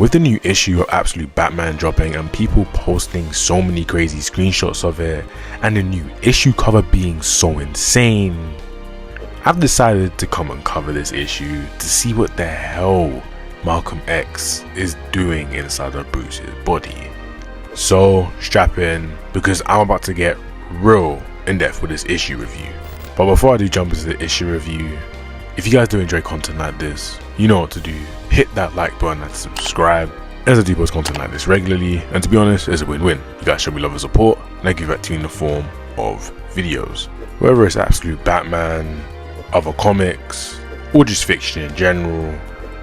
With the new issue of Absolute Batman dropping and people posting so many crazy screenshots of it, and the new issue cover being so insane, I've decided to come and cover this issue to see what the hell Malcolm X is doing inside of Bruce's body. So strap in, because I'm about to get real in depth with this issue review. But before I do jump into the issue review, if you guys do enjoy content like this, you know what to do. Hit that like button and subscribe, as I do post content like this regularly, and to be honest, it's a win-win. You guys show me love and support, and I give that to you in the form of videos. Whether it's Absolute Batman, other comics, or just fiction in general,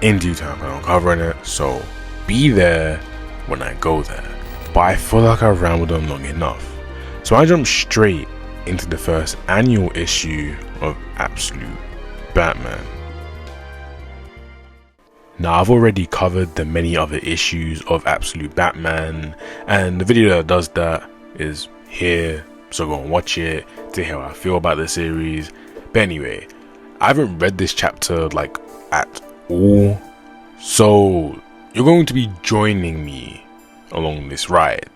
in due time I'm covering it, so be there when I go there. But I feel like I've rambled on long enough, so I jump straight into the first annual issue of Absolute Batman. Now, I've already covered the many other issues of Absolute Batman, and the video that does that is here, so go and watch it to hear how I feel about the series. But anyway, I haven't read this chapter like at all, so you're going to be joining me along this ride.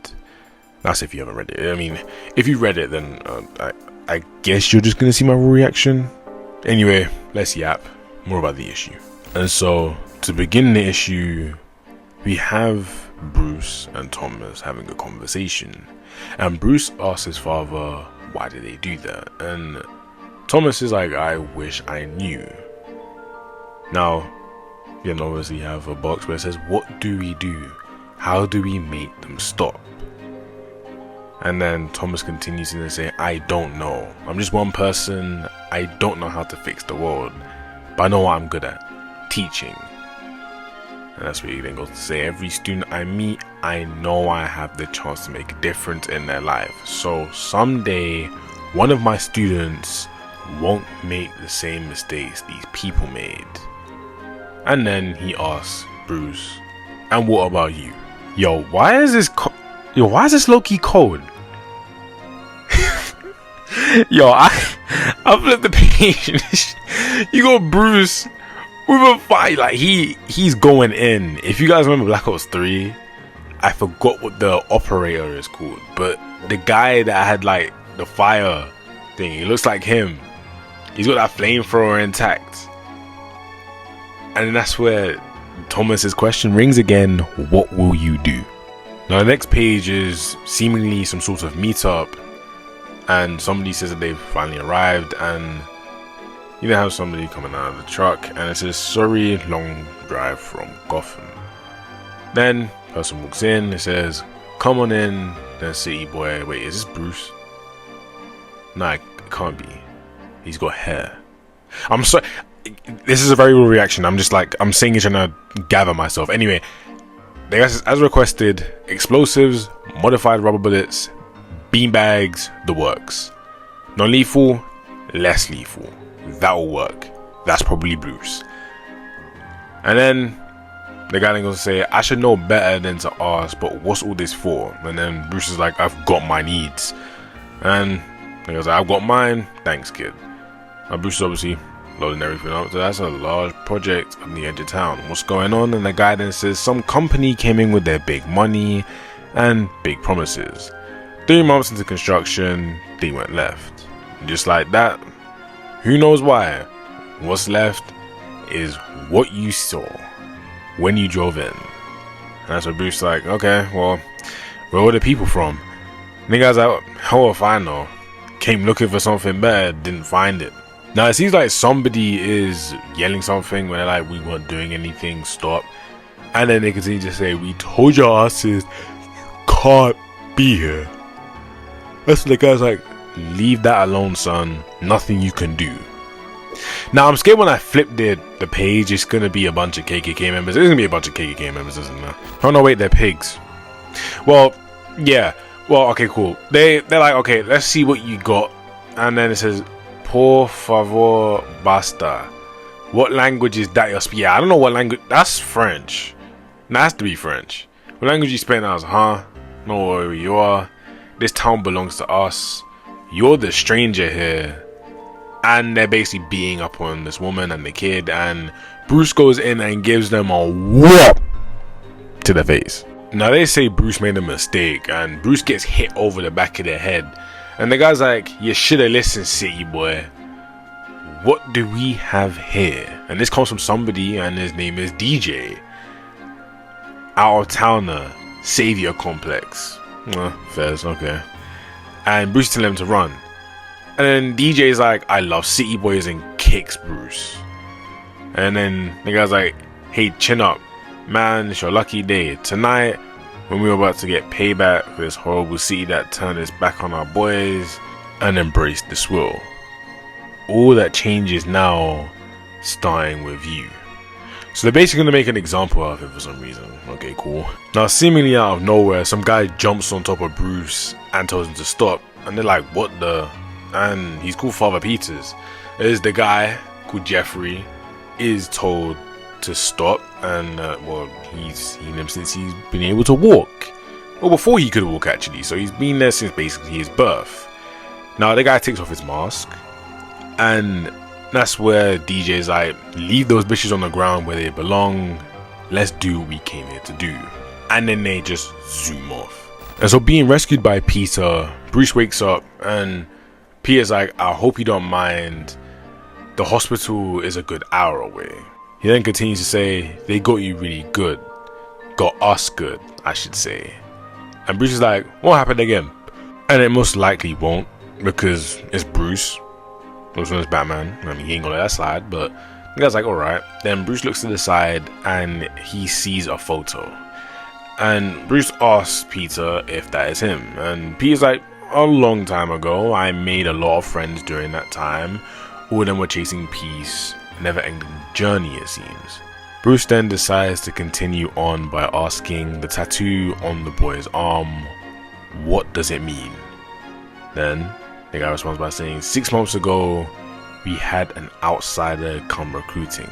That's if you haven't read it. I mean, if you read it, then I guess you're just gonna see my reaction. Anyway, let's yap more about the issue. And so, to begin the issue, we have Bruce and Thomas having a conversation, and Bruce asks his father, why did they do that? And Thomas is like, I wish I knew. Now, you know, obviously you have a box where it says, what do we do? How do we make them stop? And then Thomas continues to say, I don't know. I'm just one person. I don't know how to fix the world, but I know what I'm good at: teaching. And that's what he then goes to say, every student I meet, I know I have the chance to make a difference in their life. So someday, one of my students won't make the same mistakes these people made. And then he asks Bruce, and what about you? Yo, why is this low-key cold? Yo, I flipped the page. You got Bruce with a fight, like he's going in. If you guys remember Black Ops 3, I forgot what the operator is called, but the guy that had like the fire thing, he looks like him. He's got that flamethrower intact. And then that's where Thomas's question rings again, what will you do? Now the next page is seemingly some sort of meetup, and somebody says that they've finally arrived, and you then have somebody coming out of the truck, and it says, sorry, long drive from Gotham. Then person walks in, it says, come on in. Then city boy, wait, is this Bruce? Nah, it can't be. He's got hair. I'm sorry, this is a very real reaction. I'm just like, I'm saying it trying to gather myself. Anyway, they guys, as requested, explosives, modified rubber bullets, beanbags, the works. Non-lethal, less lethal. That'll work. That's probably Bruce. And then the guy then goes to say, I should know better than to ask, but what's all this for? And then Bruce is like, I've got my needs. And he goes, I've got mine, thanks kid. Now Bruce is obviously loading everything up. So that's a large project on the edge of town. What's going on? And the guy then says, some company came in with their big money and big promises. 3 months into construction, they went left. And just like that, who knows why? What's left is what you saw when you drove in. And that's what Bruce's like, okay, well, where were the people from? And the guy's like, how if I know? Came looking for something better, didn't find it. Now it seems like somebody is yelling something when they're like, we weren't doing anything, stop. And then they continue to say, we told your asses you can't be here. That's what the guy's like, leave that alone, son. Nothing you can do. Now I'm scared when I flip the page, it's gonna be a bunch of KKK members. There's gonna be a bunch of KKK members, isn't there? Oh no, wait, they're pigs. Well, yeah. Well, okay, cool. They're like, okay, let's see what you got. And then it says, por favor, basta. What language is that you're speaking? Yeah, I don't know what language. That's French. That has to be French. What language you speaking? I was, huh? No where you are. This town belongs to us. You're the stranger here. And they're basically beating up on this woman and the kid. And Bruce goes in and gives them a whoop. to the face. Now they say Bruce made a mistake and Bruce gets hit over the back of the head. And the guy's like, you shoulda listened, city boy. What do we have here? And this comes from somebody and his name is DJ. Out of towner, savior complex. Fairs, okay. And Bruce telling him to run. And then DJ's like, I love city boys, and kicks Bruce. And then the guy's like, hey, chin up. Man, it's your lucky day. Tonight, when we were about to get payback for this horrible city that turned its back on our boys and embraced the swill. All that changes now, starting with you. So they're basically going to make an example of him for some reason. Okay, cool. Now, seemingly out of nowhere, some guy jumps on top of Bruce and tells him to stop. And they're like, what the? And he's called Father Peters. There's the guy called Jeffrey is told to stop. And, well, he's seen him since he's been able to walk. Well, before he could walk, actually. So he's been there since basically his birth. Now, the guy takes off his mask. And that's where DJ's like, leave those bitches on the ground where they belong. Let's do what we came here to do. And then they just zoom off. And so being rescued by Peter, Bruce wakes up and Peter's like, I hope you don't mind. The hospital is a good hour away. He then continues to say, they got you really good. Got us good, I should say. And Bruce is like, won't happen again. And it most likely won't, because it's Bruce. Also known as Batman. I mean, he ain't gonna let that slide, but the guy's like, alright. Then Bruce looks to the side and he sees a photo. And Bruce asks Peter if that is him. And Peter's like, a long time ago, I made a lot of friends during that time. All of them were chasing peace. Never-ending journey, it seems. Bruce then decides to continue on by asking the tattoo on the boy's arm, what does it mean? Then the guy responds by saying, 6 months ago, we had an outsider come recruiting.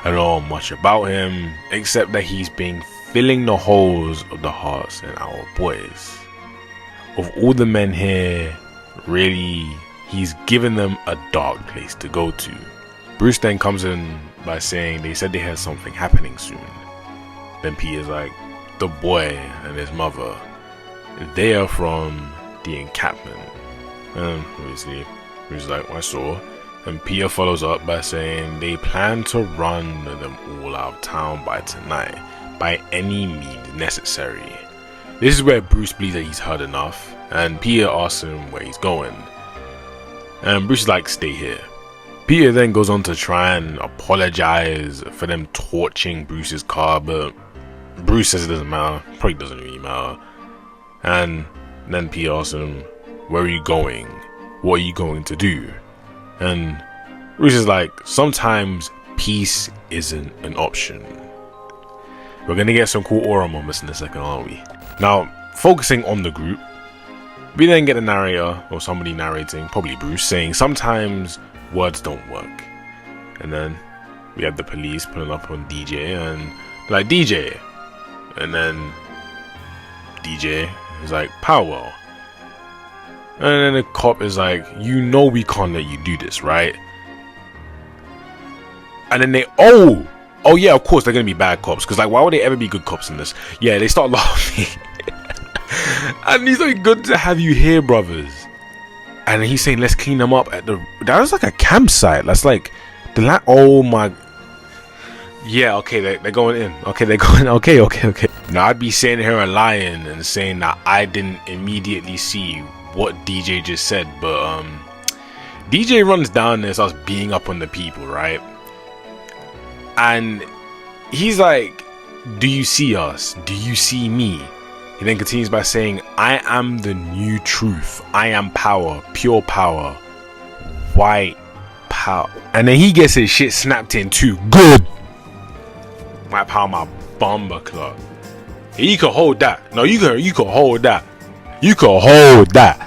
I don't know much about him, except that he's been filling the holes of the hearts in our boys. Of all the men here, really, he's given them a dark place to go to. Bruce then comes in by saying they said they had something happening soon. Then Peter's like, the boy and his mother, they are from the encampment. And obviously, Bruce is like, I saw. And Peter follows up by saying they plan to run them all out of town by tonight, by any means necessary. This is where Bruce believes that he's heard enough, and Peter asks him where he's going. And Bruce is like, stay here. Peter then goes on to try and apologize for them torching Bruce's car, but Bruce says it doesn't matter, probably doesn't really matter. And then Peter asks him, where are you going? What are you going to do? And Bruce is like, sometimes peace isn't an option. We're gonna get some cool aura moments in a second, aren't we? Now, focusing on the group, we then get a narrator, or somebody narrating, probably Bruce, saying sometimes words don't work. And then we have the police pulling up on DJ and they're like, DJ. And then DJ is like, Powell. And then the cop is like, you know we can't let you do this, right? And then they, oh yeah, of course they're gonna be bad cops, because like, why would they ever be good cops in this? Yeah, they start laughing. And he's like, good to have you here, brothers. And he's saying, let's clean them up at the, that was like a campsite. That's like the oh my, yeah, okay, they're going in. Okay, they're going, okay. Now I'd be sitting here and lying and saying that I didn't immediately see what DJ just said, but DJ runs down and starts beating up on the people, right? And he's like, do you see us? Do you see me? He then continues by saying, I am the new truth. I am power, pure power, white power. And then he gets his shit snapped in too. Good. White power, my bomber club. You can hold that. No, you can hold that. You can hold that.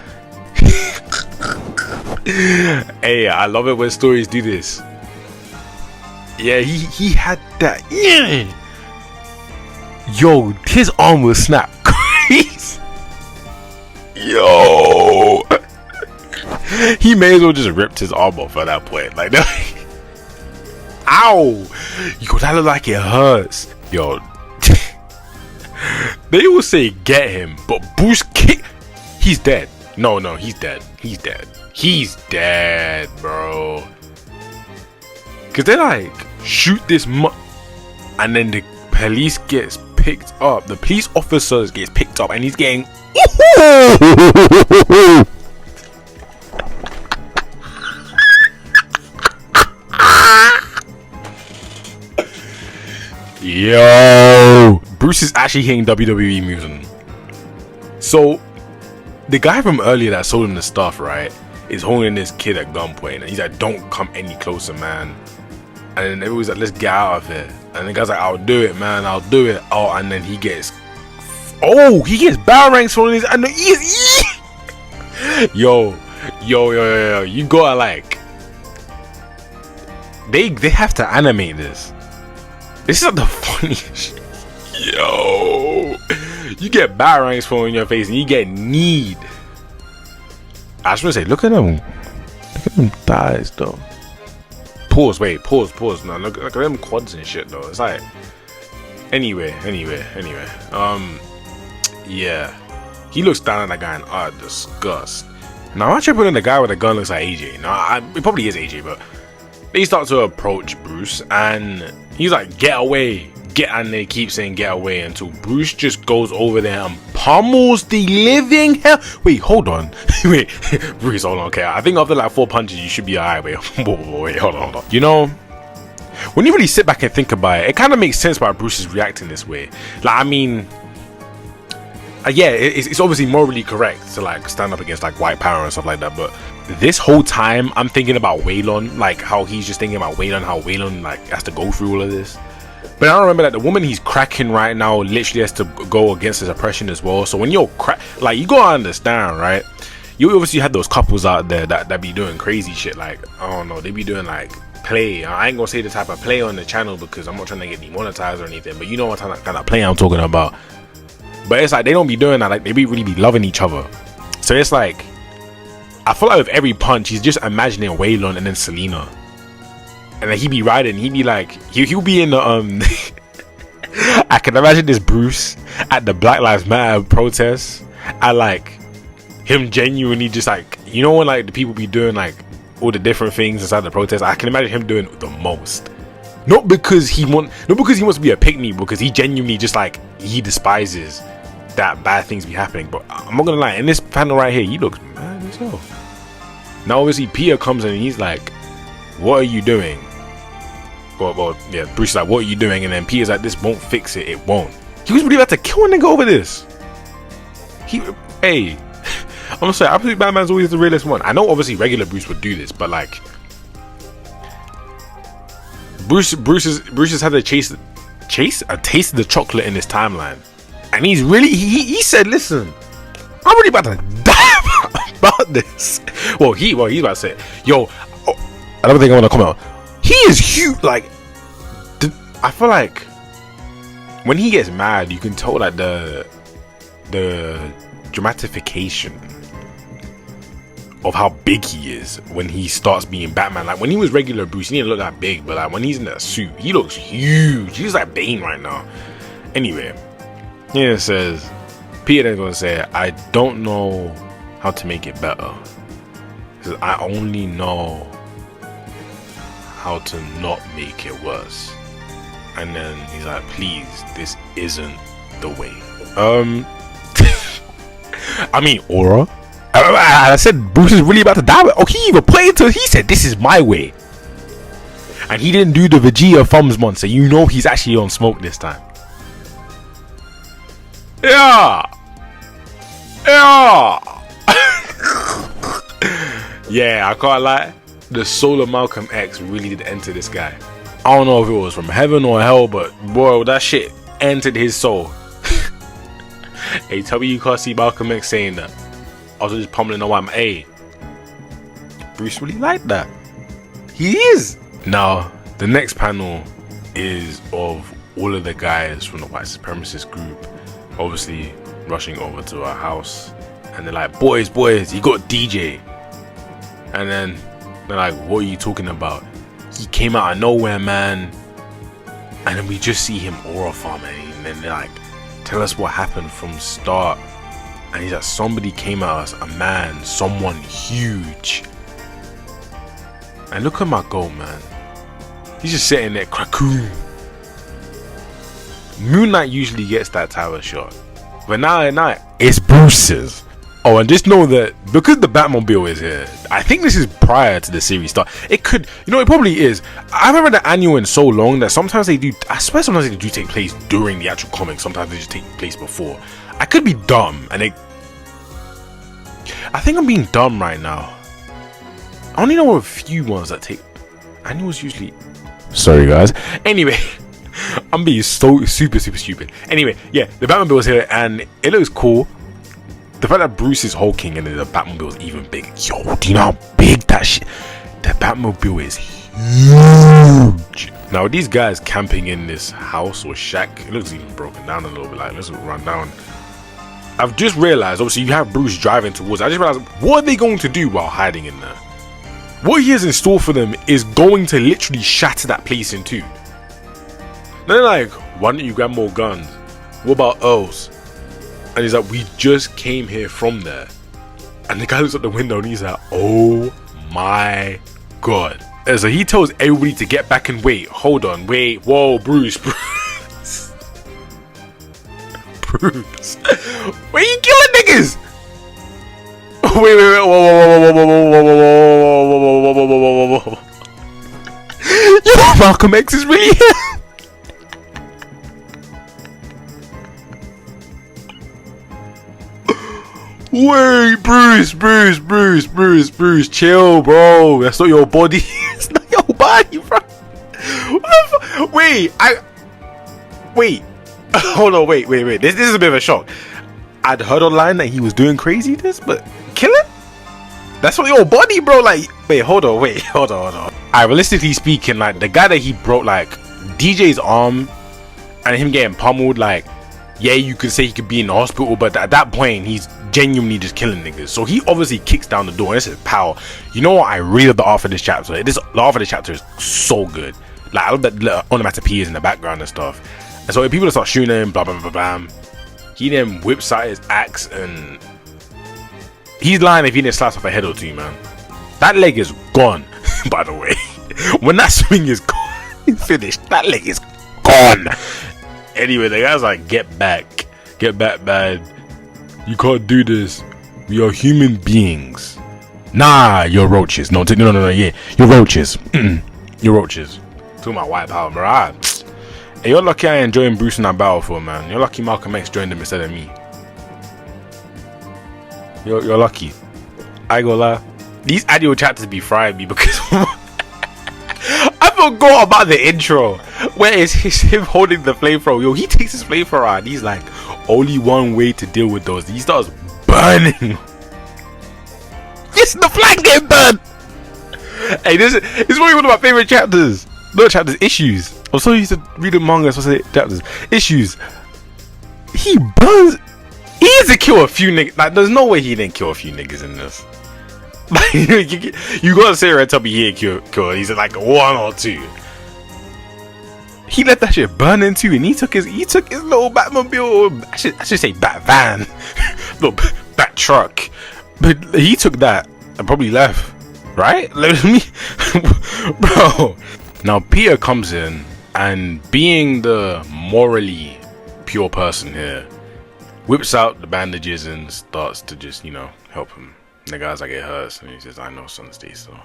Hey, I love it when stories do this. Yeah, he had that. Yeah. Yo, his arm was snapped. Yo. He may as well just ripped his arm off at that point. Like, ow. Yo, that look like it hurts. Yo. They will say get him, but Bruce kick. He's dead. No, he's dead. He's dead. He's dead, bro. Cause they like shoot this and then the police gets picked up. The police officers gets picked up, and he's getting. Yo, Bruce is actually hitting WWE moves on. So the guy from earlier that sold him the stuff, right, is holding this kid at gunpoint, and he's like, "Don't come any closer, man." And then everyone's like, "Let's get out of here." And the guy's like, "I'll do it, man. I'll do it." Oh, and then he gets battle ranks on his, and yo, you gotta like, they have to animate this. This is the funniest shit. Yo, you get batarangs thrown in your face and you get kneed. I just want to say, look at them thighs though. Pause. No, look at them quads and shit though. It's like, anyway. Yeah, he looks down at that guy in utter disgust. Now I'm actually putting the guy with the gun looks like AJ. Now it probably is AJ, but they start to approach Bruce and he's like, "Get away." And they keep saying get away until Bruce just goes over there and pummels the living hell. Wait, hold on. Wait, Bruce, hold on. Okay, I think after like 4 punches, you should be alright. Wait, hold on. You know, when you really sit back and think about it, it kind of makes sense why Bruce is reacting this way. Like, I mean, yeah, it's obviously morally correct to like stand up against like white power and stuff like that, but this whole time I'm thinking about Waylon, like how he's just thinking about Waylon, how Waylon like has to go through all of this. But I remember that the woman he's cracking right now literally has to go against his oppression as well. So when you're like, you gotta understand, right? You obviously had those couples out there that be doing crazy shit, like, I don't know, they be doing like play. I ain't gonna say the type of play on the channel because I'm not trying to get demonetized or anything, but you know what kind of play I'm talking about. But it's like they don't be doing that, like they really be loving each other. So it's like, I feel like with every punch he's just imagining Waylon and then Selena. And then he be riding, he be like, he'll be in the I can imagine this Bruce at the Black Lives Matter protests, and like him genuinely just like, you know when like the people be doing like all the different things inside the protest, I can imagine him doing the most. Not because he wants to be a pick-me, because he genuinely just like, he despises that bad things be happening. But I'm not gonna lie, in this panel right here, he looks mad as hell. Now obviously Peter comes in and he's like, "What are you doing?" Well, yeah, Bruce is like, "What are you doing?" And then Peter's like, "This won't fix it. It won't." He was really about to kill a nigga over this. I'm sorry, Absolute Batman's always the realest one. I know obviously regular Bruce would do this, but like Bruce has had a taste of the chocolate in his timeline, and he's really he said, "Listen, I'm really about to die about this." Well, he's about to say, "Yo, I don't think I want to come out." He is huge. Like, I feel like when he gets mad, you can tell that the dramatification of how big he is when he starts being Batman. Like when he was regular Bruce, he didn't look that big, but like when he's in that suit, he looks huge. He's like Bane right now. Anyway, here it says, Peter then gonna say, "I don't know how to make it better. He says, I only know how to not make it worse." And then he's like, "Please, this isn't the way." I mean, Aura. I said Bruce is really about to die. Oh, he even played to. He said, "This is my way," and he didn't do the Vegeta thumbs monster. You know he's actually on smoke this time. Yeah. Yeah, I can't lie. The soul of Malcolm X really did enter this guy. I don't know if it was from heaven or hell, but boy, that shit entered his soul. Hey, tell me you can't see Malcolm X saying that. I was just pummeling on my hey, Bruce really liked that. He is. Now, the next panel is of all of the guys from the white supremacist group obviously rushing over to our house, and they're like, boys, you got DJ. And then they're like, "What are you talking about? He came out of nowhere, man." And then we just see him aura farming, and then they're like, tell us what happened from start. And he's like, somebody came at us, a man, someone huge. And look at my goal, man. He's just sitting there, crackoon. Moon Knight usually gets that tower shot, but now it's Bruce's. Oh, and just know that because the Batmobile is here, I think this is prior to the series start. It could, it probably is. I haven't read the annual in so long that sometimes they do. I swear sometimes they do take place during the actual comic. Sometimes they just take place before. I could be dumb, and I think I'm being dumb right now. I only know a few ones that take annuals usually. Sorry, guys. Anyway. I'm being so super stupid. Anyway, yeah, the Batmobile is here and it looks cool. The fact that Bruce is hulking and the Batmobile is even big. Yo, do you know how big that shit? The Batmobile is huge. Now these guys camping in this house or shack, it looks even broken down a little bit. Like, let's run down. I've just realized, obviously you have Bruce driving towards. I just realized, what are they going to do while hiding in there? What he has in store for them is going to literally shatter that place in two. They're like, why don't you grab more guns? What about Earl's? And he's like, we just came here from there. And the guy looks at the window and he's like, oh my god. And so he tells everybody to get back and wait. Hold on, wait, whoa, Bruce. Bruce. Where you killing niggas? Wait, whoa. Yo, Malcolm X is really here. Wait, Bruce, chill, bro. That's not your body. It's not your body, bro. What the fuck? Wait. Hold on, wait. This is a bit of a shock. I'd heard online that he was doing craziness, but killing? That's not your body, bro. Like, hold on. Alright, realistically speaking, like, the guy that he broke, like, DJ's arm and him getting pummeled, like, yeah, you could say he could be in the hospital, but at that point, he's genuinely just killing niggas. So he obviously kicks down the door, and this is power. You know what? I really love the art for this chapter. The art for this chapter is so good. Like, I love that the onomatopoeias in the background and stuff. And so if people start shooting him, blah, blah, blah, blah, he then whips out his axe, and he's lying if he didn't slice off a head or two, man. That leg is gone, by the way. When that swing is finished, that leg is gone. Anyway, the guy's like, get back, man. You can't do this. We are human beings. Nah, you're roaches. No, yeah, you're roaches. You're roaches. Talking about white power, bro. Hey, you're lucky I ain't enjoying Bruce in that battlefield, man. You're lucky Malcolm X joined him instead of me. You're lucky. I go lie. These annual chapters be frying me because I forgot about the intro. Where is him holding the flamethrower? Yo, he takes his flamethrower and he's like, only one way to deal with those. He starts burning. Yes, the flag's getting burned. Hey, this is one of my favorite chapters. Not chapters, issues. I'm so used to reading manga, so I say chapters. Issues. He burns. He has to kill a few niggas. Like, there's no way he didn't kill a few niggas in this. Like, you gotta say right top, he didn't kill. He's like one or two. He let that shit burn into, and he took his little Batmobile. I should say Bat van, little Bat truck. But he took that and probably left. Right? Let me, bro. Now Peter comes in, and being the morally pure person here, whips out the bandages and starts to just, help him. And the guy's like, it hurts, and he says, I know, son, stay still.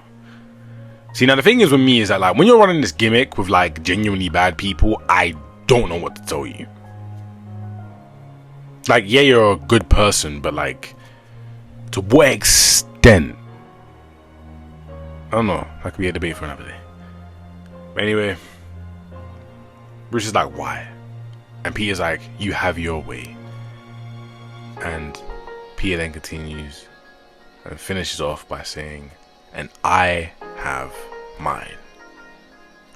See, now the thing is with me is that, like, when you're running this gimmick with, like, genuinely bad people, I don't know what to tell you. Like, yeah, you're a good person, but, like, to what extent? I don't know. That could be a debate for another day. But anyway, Bruce is like, why? And Peter's like, you have your way. And Peter then continues and finishes off by saying, and I have mine.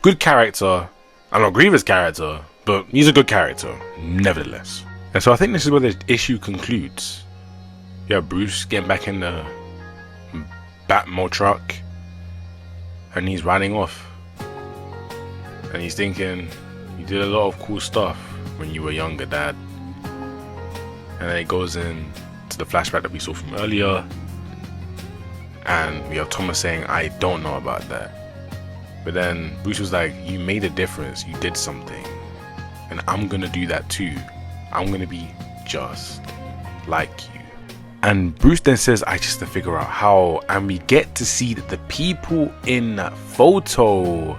Good character. I'm not Griever's character, but he's a good character, nevertheless. And so I think this is where the issue concludes. Yeah, Bruce getting back in the Batmo truck, and he's riding off. And he's thinking, you did a lot of cool stuff when you were younger, Dad. and then it goes in to the flashback that we saw from earlier, and we have Thomas saying, I don't know about that. But then Bruce was like, you made a difference, you did something, and I'm gonna do that too. I'm gonna be just like you. And Bruce then says, I just to figure out how, and we get to see that the people in that photo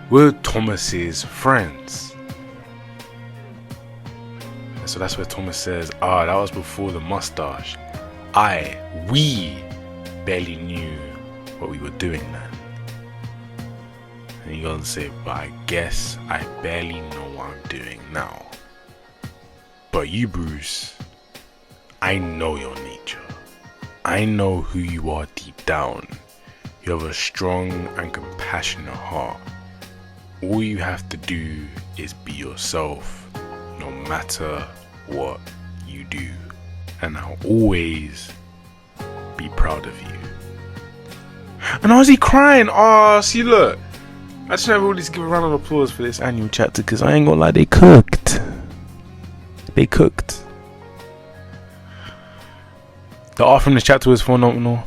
were Thomas's friends. And so that's where Thomas says, that was before the mustache. We barely knew what we were doing then. And he goes and say, but I guess I barely know what I'm doing now. But you, Bruce, I know your nature. I know who you are deep down. You have a strong and compassionate heart. All you have to do is be yourself, no matter what you do. And I'll always be proud of you. And how's he crying? Oh, see, look. I just never really give a round of applause for this annual chapter, because I ain't gonna lie, they cooked. They cooked. The art from this chapter was phenomenal.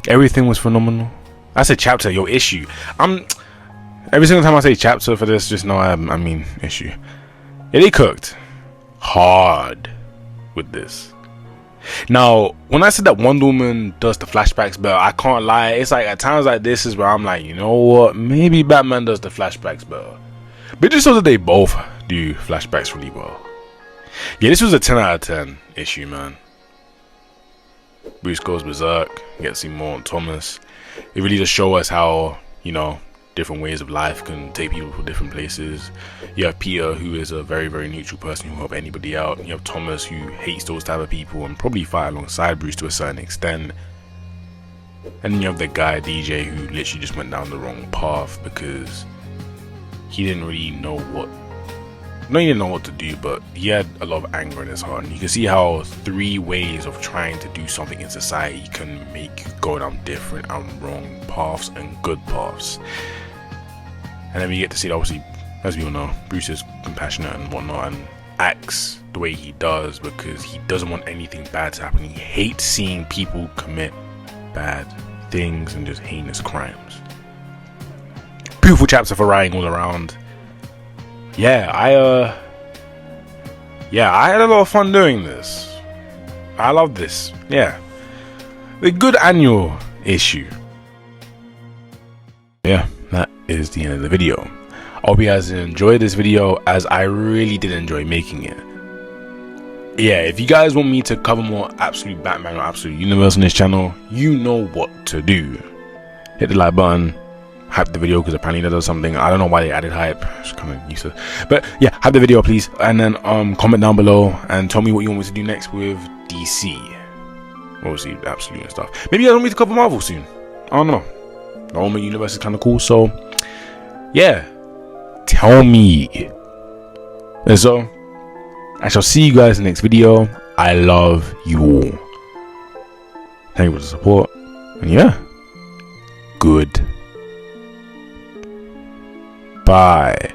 Everything was phenomenal. I said chapter, your issue. Every single time I say chapter for this, just know I mean issue. Yeah, they cooked hard with this. Now, when I said that Wonder Woman does the flashbacks better, I can't lie. It's like at times like this is where I'm like, you know what? Maybe Batman does the flashbacks better. But it just shows that they both do flashbacks really well. Yeah, this was a 10 out of 10 issue, man. Bruce goes berserk, get to see more on Thomas. It really just shows us how, you know, different ways of life can take people to different places. You have Peter, who is a very, very neutral person who will help anybody out. You have Thomas, who hates those type of people and probably fight alongside Bruce to a certain extent. And then you have the guy, DJ, who literally just went down the wrong path because he didn't really know what... No, he didn't know what to do, but he had a lot of anger in his heart. And you can see how 3 ways of trying to do something in society can make you go down different and wrong paths and good paths. And then we get to see that, obviously, as we all know, Bruce is compassionate and whatnot and acts the way he does because he doesn't want anything bad to happen. He hates seeing people commit bad things and just heinous crimes. Beautiful chapter for writing all around. Yeah, I had a lot of fun doing this. I love this. Yeah. A good annual issue. Yeah, that is the end of the video. I hope you guys enjoyed this video as I really did enjoy making it. Yeah, if you guys want me to cover more Absolute Batman or Absolute Universe on this channel, you know what to do. Hit the like button. Hype the video because apparently that does something. I don't know why they added hype. It's kind of useless. But yeah, hype the video please. And then comment down below and tell me what you want me to do next with DC. Obviously Absolute and stuff. Maybe you guys want me to cover Marvel soon. I don't know. The Ultimate Universe is kind of cool. So yeah, tell me. And so I shall see you guys in the next video. I love you all. Thank you for the support. And yeah, good. Bye.